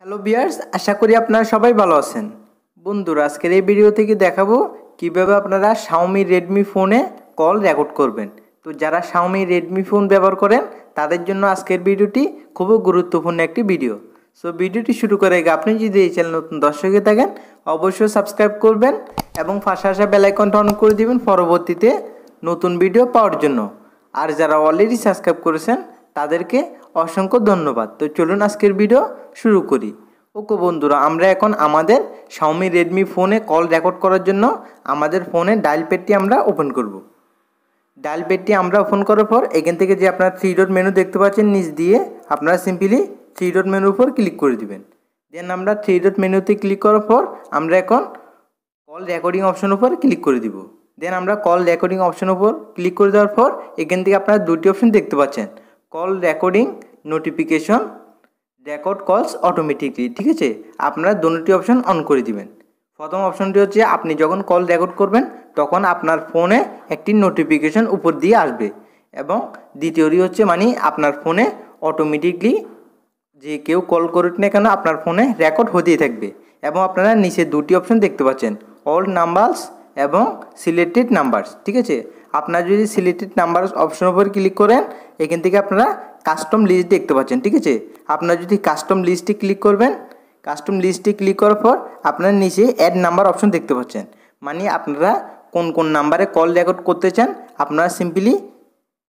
Hello viewers, আশা করি আপনারা সবাই ভালো আছেন। বন্ধুরা, আজকের এই ভিডিও থেকে দেখাবো কিভাবে আপনারা Xiaomi Redmi ফোনে কল রেকর্ড করবেন। তো যারা Xiaomi Redmi ফোন ব্যবহার করেন তাদের জন্য আজকের ভিডিওটি খুবই গুরুত্বপূর্ণ একটি ভিডিও। সো ভিডিওটি শুরু করার আগে আপনি যদি এই চ্যানেল নতুন দর্শক হয়ে থাকেন অবশ্যই সাবস্ক্রাইব করবেন এবং পাশে আসা বেল আইকনটা অন করে দিবেন পরবর্তীতে নতুন ভিডিও পাওয়ার জন্য। আর যারা অলরেডি সাবস্ক্রাইব করেছেন তাদেরকে অসংখ্য ধন্যবাদ। তো চলুন আজকের ভিডিও শুরু করি। ওকে বন্ধুরা, আমরা এখন আমাদের Xiaomi Redmi ফোনে কল রেকর্ড করার জন্য আমাদের ফোনে ডায়াল প্যাডটি আমরা ওপেন করব। ডায়াল প্যাডটি আমরা ওপেন করার পর এখান থেকে যে আপনারা 3 ডট মেনু দেখতে পাচ্ছেন নিচ দিয়ে, আপনারা সিম্পলি 3 ডট মেনুর উপর ক্লিক করে দিবেন। দেন আমরা 3 ডট মেনুতে ক্লিক করার পর আমরা এখন কল রেকর্ডিং অপশন উপর ক্লিক করে দিব। দেন আমরা কল রেকর্ডিং অপশন উপর ক্লিক করে দেওয়ার পর এখান থেকে আপনারা দুটি অপশন দেখতে পাচ্ছেন, কল রেকর্ডিং নোটিফিকেশন, রেকর্ড কলস অটোমেটিকলি। ঠিক আছে, আপনারা দুটি অপশন অন করে দিবেন। প্রথম অপশনটি হচ্ছে আপনি যখন কল রেকর্ড করবেন তখন আপনার ফোনে একটি নোটিফিকেশন উপর দিয়ে আসবে, এবং দ্বিতীয়টি হচ্ছে মানে আপনার ফোনে অটোমেটিকলি যে কেউ কল করুক না কেন আপনার ফোনে রেকর্ড হতেই থাকবে। এবং আপনারা নিচে দুটি অপশন দেখতে পাচ্ছেন, অল নাম্বারস এবং সিলেক্টেড নাম্বারস। ঠিক আছে, আপনারা যদি সিলেক্টেড নাম্বারস অপশন উপর ক্লিক করেন এখান থেকে আপনারা কাস্টম লিস্ট দেখতে পাচ্ছেন। ঠিক আছে, আপনারা যদি কাস্টম লিস্টে ক্লিক করবেন, কাস্টম লিস্টে ক্লিক করার পর আপনারা নিচে অ্যাড নাম্বার অপশন দেখতে পাচ্ছেন, মানে আপনারা কোন কোন নাম্বারে কল রেকর্ড করতে চান আপনারা সিম্পলি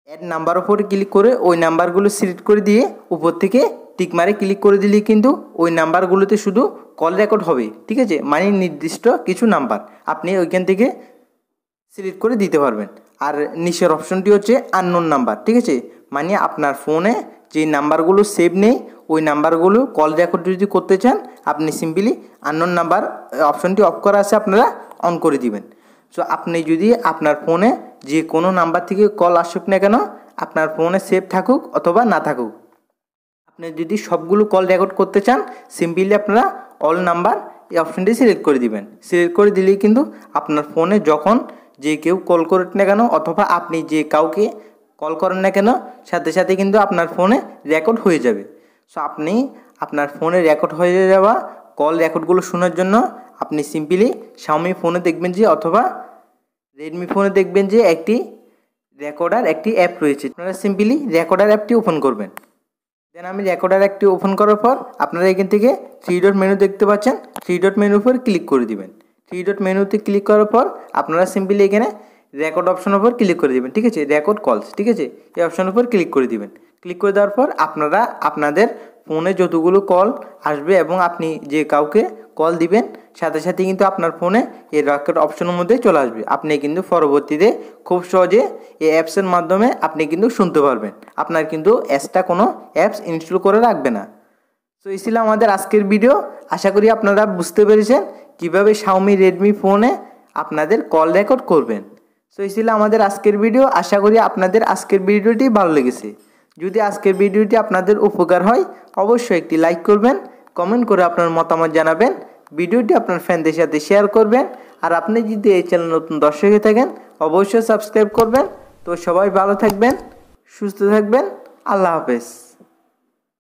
অ্যাড নাম্বার উপরে ক্লিক করে ওই নাম্বারগুলো সিলেক্ট করে দিয়ে উপর থেকে টিক মারে ক্লিক করে দিলেই কিন্তু ওই নাম্বারগুলোতে শুধু কল রেকর্ড হবে। ঠিক আছে, মানে নির্দিষ্ট কিছু নাম্বার আপনি ওইখান থেকে সিলেক্ট করে দিতে পারবেন। আর নিচের অপশনটি হচ্ছে আননোন নাম্বার। ঠিক আছে, মানে আপনার ফোনে যে নাম্বারগুলো সেভ নেই ওই নাম্বারগুলো কল রেকর্ড যদি করতে চান আপনি সিম্পলি আননোন নাম্বার অপশনটি অফ করা আছে আপনারা অন করে দিবেন। সো আপনি যদি আপনার ফোনে যে কোনো নাম্বার থেকে কল আসুক না কেন আপনার ফোনে সেভ থাকুক অথবা না থাকুক, আপনি যদি সবগুলো কল রেকর্ড করতে চান সিম্পলি আপনারা অল নাম্বার এই অপশনটি সিলেক্ট করে দিবেন। সিলেক্ট করে দিলেই কিন্তু আপনার ফোনে যখন যে কেউ কল করুক না কেন অথবা আপনি যে কাউকে কল করেন না কেন সাথে সাথে কিন্তু আপনার ফোনে রেকর্ড হয়ে যাবে। সো আপনি আপনার ফোনে রেকর্ড হয়ে যাওয়া কল রেকর্ডগুলো শোনার জন্য আপনি সিম্পলি Xiaomi ফোনে দেখবেন যে অথবা Redmi ফোনে দেখবেন যে একটি রেকর্ডার একটি অ্যাপ রয়েছে, আপনারা সিম্পলি রেকর্ডার অ্যাপটি ওপেন করবেন। দেন আমি রেকর্ডার অ্যাপটি ওপেন করার পর আপনারা এখান থেকে 3 ডট মেনু দেখতে পাচ্ছেন, 3 ডট মেনুর উপর ক্লিক করে দিবেন। 3 ডট মেনুতে ক্লিক করার পর আপনারা সিম্পলি এখানে রেকর্ড অপশনের উপর ক্লিক করে দিবেন। ঠিক আছে, রেকর্ড কলস। ঠিক আছে, এই অপশনের উপর ক্লিক করে দিবেন। ক্লিক করে দেওয়ার পর আপনারা আপনাদের ফোনে যতগুলো কল আসবে এবং আপনি যে কাউকে কল দিবেন সাথে সাথে কিন্তু আপনার ফোনে এই রেকর্ড অপশনের মধ্যে চলে আসবে। আপনি কিন্তু পরবর্তীতে খুব সহজে এই অ্যাপসের মাধ্যমে আপনি কিন্তু শুনতে পারবেন। আপনার কিন্তু এক্সট্রা কোনো অ্যাপস ইনস্টল করে রাখবে না। তো এই ছিল আমাদের আজকের ভিডিও। আশা করি আপনারা বুঝতে পেরেছেন কীভাবে Xiaomi Redmi ফোনে আপনাদের কল রেকর্ড করবেন। তো এই ছিল আমাদের আজকের ভিডিও। আশা করি আপনাদের আজকের ভিডিওটি ভালো লেগেছে। যদি আজকের ভিডিওটি আপনাদের উপকার হয় অবশ্যই একটি লাইক করবেন, কমেন্ট করে আপনার মতামত জানাবেন, ভিডিওটি আপনার ফ্রেন্ডদের সাথে শেয়ার করবেন। আর আপনি যদি এই চ্যানেল নতুন দর্শক হয়ে থাকেন অবশ্যই সাবস্ক্রাইব করবেন। তো সবাই ভালো থাকবেন, সুস্থ থাকবেন, আল্লাহ হাফেজ।